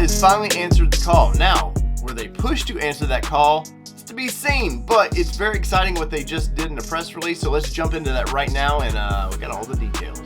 has finally answered the call. Now, were they pushed to answer that call? It's to be seen, but it's very exciting what they just did in a press release, so let's jump into that right now, and we got all the details.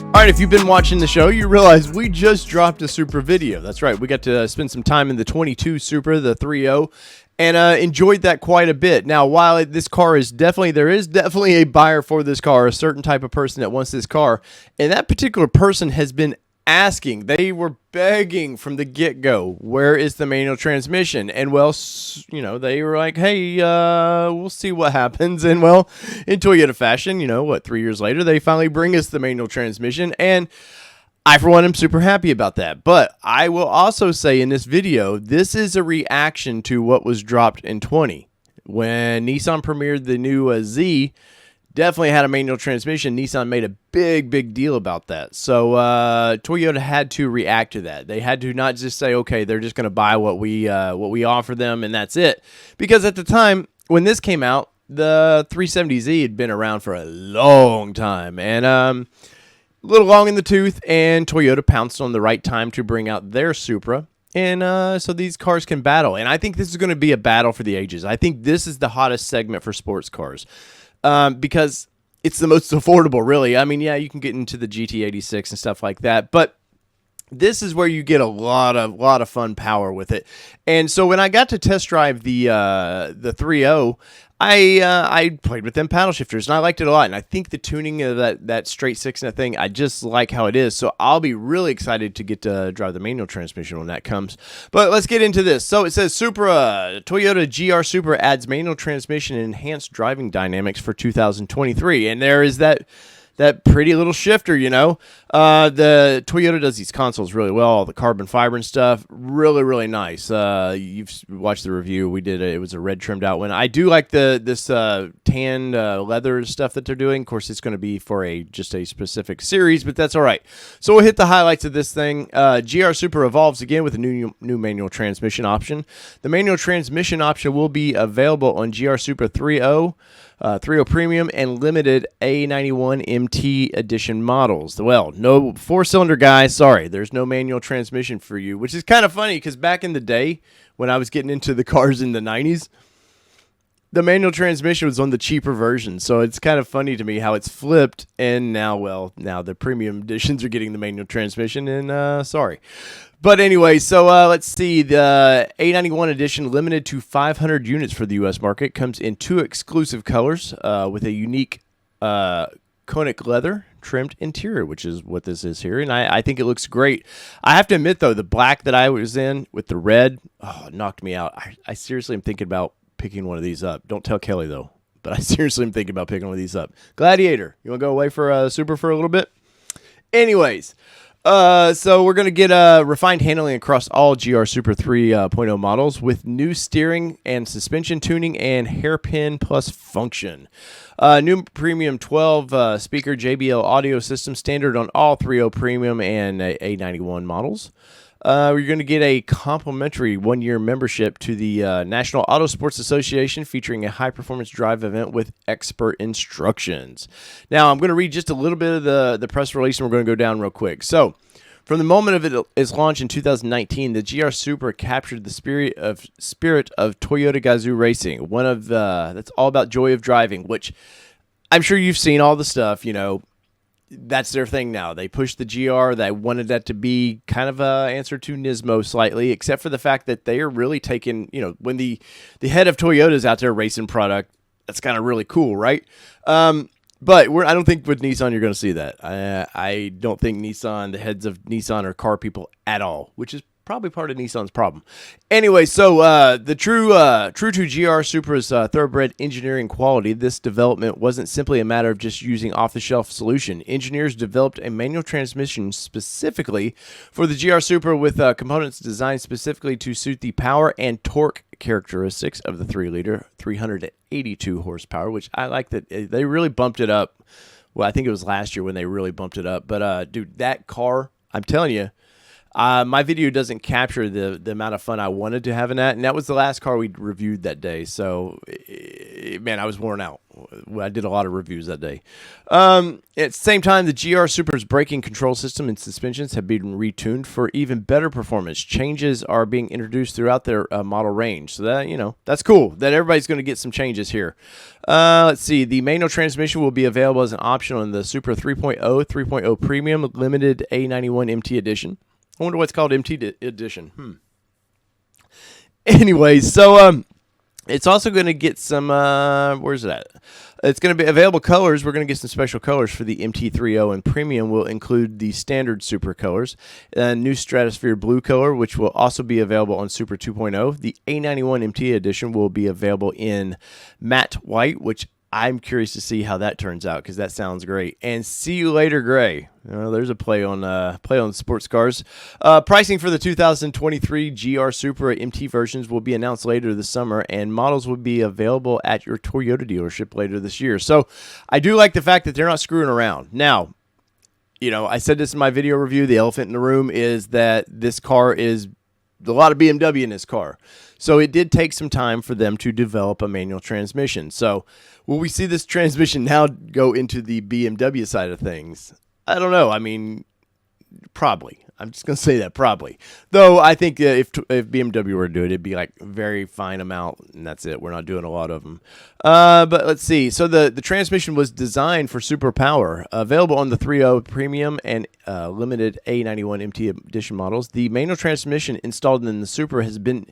All right, if you've been watching the show, you realize we just dropped a Supra video. That's right, we got to spend some time in the 22 Supra, the 3.0, and enjoyed that quite a bit. Now, while this car is there is definitely a buyer for this car, a certain type of person that wants this car, and that particular person has been asking, they were begging from the get-go, where is the manual transmission? And well, you know, they were like, hey, we'll see what happens. And well, in Toyota fashion, 3 years later, they finally bring us the manual transmission, and I, for one, am super happy about that. But I will also say in this video, this is a reaction to what was dropped in 20. When Nissan premiered the new Z, definitely had a manual transmission. Nissan made a big deal about that. So Toyota had to react to that. They had to not just say, okay, they're just going to buy what we offer them, and that's it. Because at the time when this came out, the 370Z had been around for a long time, and a little long in the tooth, and Toyota pounced on the right time to bring out their Supra. And so these cars can battle. And I think this is going to be a battle for the ages. I think this is the hottest segment for sports cars. Because it's the most affordable, really. I mean, yeah, you can get into the GT86 and stuff like that, but this is where you get a lot of fun power with it. And so when I got to test drive the 3.0, I played with them paddle shifters, and I liked it a lot. And I think the tuning of that straight six and that thing, I just like how it is. So I'll be really excited to get to drive the manual transmission when that comes. But let's get into this. So it says Supra, Toyota GR Supra adds manual transmission and enhanced driving dynamics for 2023. And there is that pretty little shifter, The Toyota does these consoles really well, all the carbon fiber and stuff, really nice. You've watched the review we did. It was a red trimmed out one. I do like this tan leather stuff that they're doing. Of course, it's going to be for just a specific series, but that's all right. So we'll hit the highlights of this thing. GR Supra evolves again with a new manual transmission option. The manual transmission option will be available on GR Supra 3.0. 3.0 Premium and limited A91 MT edition models. Well, no four-cylinder guy, sorry, there's no manual transmission for you, which is kind of funny because back in the day when I was getting into the cars in the 90s, the manual transmission was on the cheaper version, so it's kind of funny to me how it's flipped, and now the premium editions are getting the manual transmission, and sorry. But anyway, so let's see. The A91 edition, limited to 500 units for the U.S. market, comes in two exclusive colors with a unique conic leather trimmed interior, which is what this is here, and I think it looks great. I have to admit, though, the black that I was in with the red, it knocked me out. I seriously am thinking about picking one of these up. Don't tell Kelly, though, but I seriously am thinking about picking one of these up. Gladiator, you want to go away for Super for a little bit? Anyways, so we're going to get refined handling across all GR Supra 3.0 models with new steering and suspension tuning and hairpin plus function. New premium 12 speaker JBL audio system standard on all 3.0 Premium and A91 models. You're going to get a complimentary one-year membership to the National Auto Sports Association, featuring a high-performance drive event with expert instructions. Now, I'm going to read just a little bit of the press release, and we're going to go down real quick. So, from the moment of its launch in 2019, the GR Supra captured the spirit of Toyota Gazoo racing. That's all about joy of driving, which I'm sure you've seen all the stuff, That's their thing now. They pushed the GR. They wanted that to be kind of an answer to Nismo slightly, except for the fact that they are really taking, when the head of Toyota is out there racing product, that's kind of really cool, right? But I don't think with Nissan you're going to see that. I don't think the heads of Nissan are car people at all, which is probably part of Nissan's problem. Anyway, so the true to GR Supra's thoroughbred engineering quality, this development wasn't simply a matter of just using off-the-shelf solution. Engineers developed a manual transmission specifically for the GR Supra with components designed specifically to suit the power and torque characteristics of the 3-liter, 382 horsepower, which I like that they really bumped it up. Well, I think it was last year when they really bumped it up. But, dude, that car, I'm telling you, My video doesn't capture the amount of fun I wanted to have in that, and that was the last car we reviewed that day. So, man, I was worn out. I did a lot of reviews that day. At the same time, the GR Supra's braking control system and suspensions have been retuned for even better performance. Changes are being introduced throughout their model range. So that, that's cool that everybody's going to get some changes here. Let's see. The manual transmission will be available as an option on the Supra 3.0, 3.0 Premium Limited A91 MT Edition. I wonder what's called MT Edition. Anyways, so it's also going to get some, where's that? It's going to be available colors. We're going to get some special colors for the MT30, and Premium will include the standard Supra colors. A new Stratosphere Blue color, which will also be available on Supra 2.0. The A91 MT Edition will be available in matte white, which I'm curious to see how that turns out because that sounds great. And See You Later Gray. There's a play on sports cars. Pricing for the 2023 GR Supra MT versions will be announced later this summer, and models will be available at your Toyota dealership later this year. So I do like the fact that they're not screwing around. Now, I said this in my video review. The elephant in the room is that this car is a lot of BMW in this car. So it did take some time for them to develop a manual transmission. So will we see this transmission now go into the BMW side of things? I don't know. I mean, probably. I'm just going to say that, probably. Though I think if BMW were to do it, it'd be like a very fine amount, and that's it. We're not doing a lot of them. But let's see. So the transmission was designed for super power. Available on the 3.0 Premium and limited A91 MT Edition models. The manual transmission installed in the Supra has been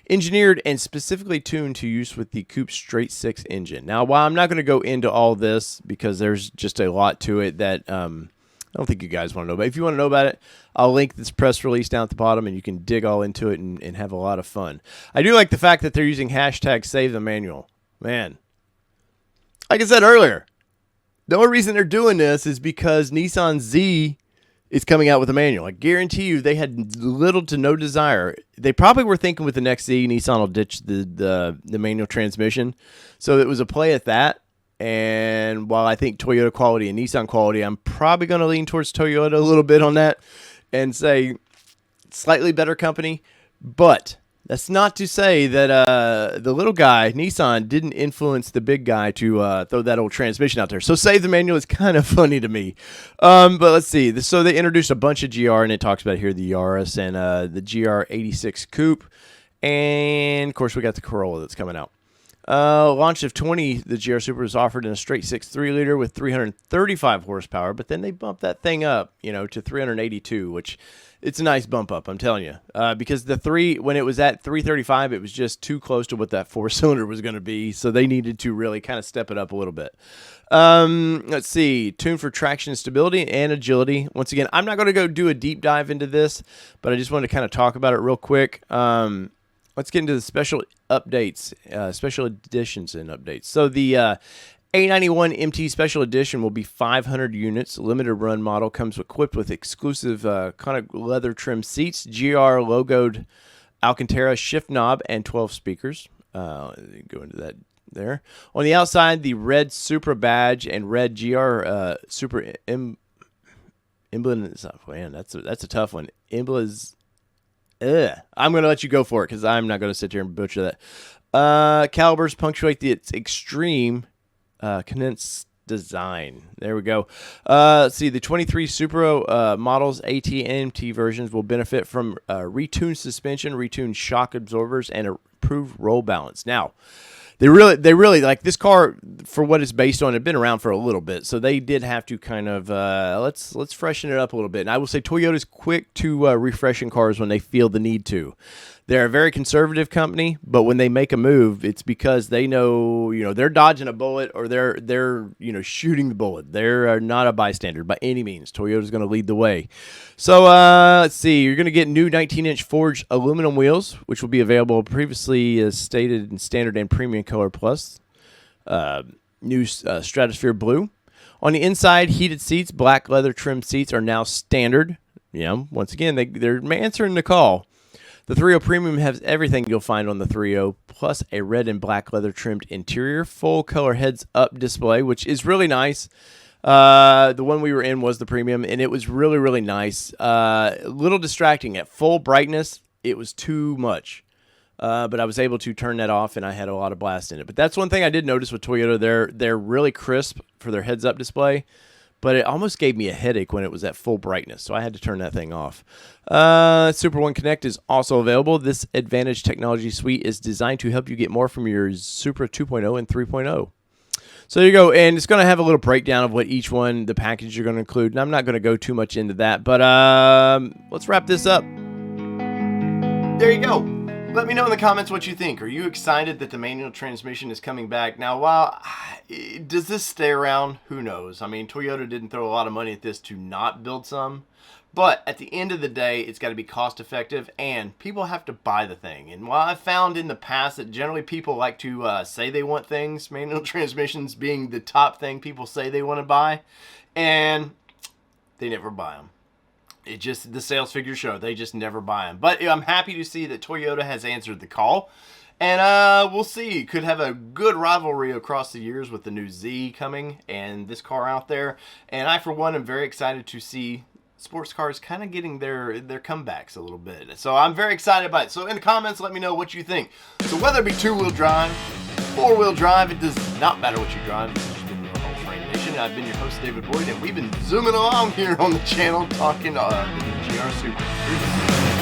engineered and specifically tuned to use with the Coupe Straight 6 engine. Now, while I'm not going to go into all this because there's just a lot to it that I don't think you guys want to know, but if you want to know about it, I'll link this press release down at the bottom, and you can dig all into it and have a lot of fun. I do like the fact that they're using hashtag Save the Manual. Man, like I said earlier, the only reason they're doing this is because Nissan Z is coming out with a manual. I guarantee you they had little to no desire. They probably were thinking with the next Z, Nissan will ditch the manual transmission. So it was a play at that. And while I think Toyota quality and Nissan quality, I'm probably going to lean towards Toyota a little bit on that and say slightly better company. But that's not to say that the little guy, Nissan, didn't influence the big guy to throw that old transmission out there. So Save the Manual is kind of funny to me. But let's see. So they introduced a bunch of GR, and it talks about here the Yaris and the GR86 Coupe. And, of course, we got the Corolla that's coming out. Launch of 20, the GR Supra was offered in a straight 6 3-liter with 335 horsepower, but then they bumped that thing up, to 382, which it's a nice bump up, I'm telling you. Because when it was at 335, it was just too close to what that 4-cylinder was going to be, so they needed to really kind of step it up a little bit. Let's see, tuned for traction stability and agility. Once again, I'm not going to go do a deep dive into this, but I just wanted to kind of talk about it real quick. Let's get into the special updates, special editions and updates. So the A91 MT Special Edition will be 500 units. Limited run model comes equipped with exclusive kind of leather trim seats, GR logoed Alcantara shift knob, and 12 speakers. Go into that there. On the outside, the red Supra badge and red GR Supra emblem. Man, that's a tough one. I'm going to let you go for it because I'm not going to sit here and butcher that. Calibers punctuate its extreme condensed design. There we go. Let's see. The 23 Supra models, AT and MT versions, will benefit from retuned suspension, retuned shock absorbers, and improved roll balance. Now, they really like this car for what it's based on. It's been around for a little bit, so they did have to kind of let's freshen it up a little bit. And I will say Toyota's quick to refreshing cars when they feel the need to. They're a very conservative company, but when they make a move, it's because they know they're dodging a bullet or they're shooting the bullet. They're not a bystander by any means. Toyota's going to lead the way. So let's see. You're going to get new 19-inch forged aluminum wheels, which will be available previously as stated in standard and premium color plus. New Stratosphere Blue. On the inside, heated seats, black leather trim seats are now standard. Once again, they're answering the call. The 3.0 Premium has everything you'll find on the 3.0, plus a red and black leather trimmed interior, full color heads-up display, which is really nice. The one we were in was the premium, and it was really, really nice. A little distracting. At full brightness, it was too much. But I was able to turn that off, and I had a lot of blast in it. But that's one thing I did notice with Toyota. They're really crisp for their heads-up display, but it almost gave me a headache when it was at full brightness, so I had to turn that thing off. Super One Connect is also available. This Advantage technology suite is designed to help you get more from your Supra 2.0 and 3.0. So there you go, and it's going to have a little breakdown of what each one, the package you're going to include, and I'm not going to go too much into that, but let's wrap this up. There you go. Let me know in the comments what you think. Are you excited that the manual transmission is coming back? Now, while does this stay around? Who knows? I mean, Toyota didn't throw a lot of money at this to not build some. But at the end of the day, it's got to be cost effective, and people have to buy the thing. And while I've found in the past that generally people like to say they want things, manual transmissions being the top thing people say they want to buy, and they never buy them. It just, the sales figures show, they just never buy them. But I'm happy to see that Toyota has answered the call. And we'll see. Could have a good rivalry across the years with the new Z coming and this car out there. And I, for one, am very excited to see sports cars kind of getting their comebacks a little bit. So I'm very excited about it. So in the comments, let me know what you think. So whether it be two-wheel drive, four-wheel drive, it does not matter what you drive. This has been your whole Frame Nation. I've been your host, David Boyd, and we've been zooming along here on the channel talking the GR Supra.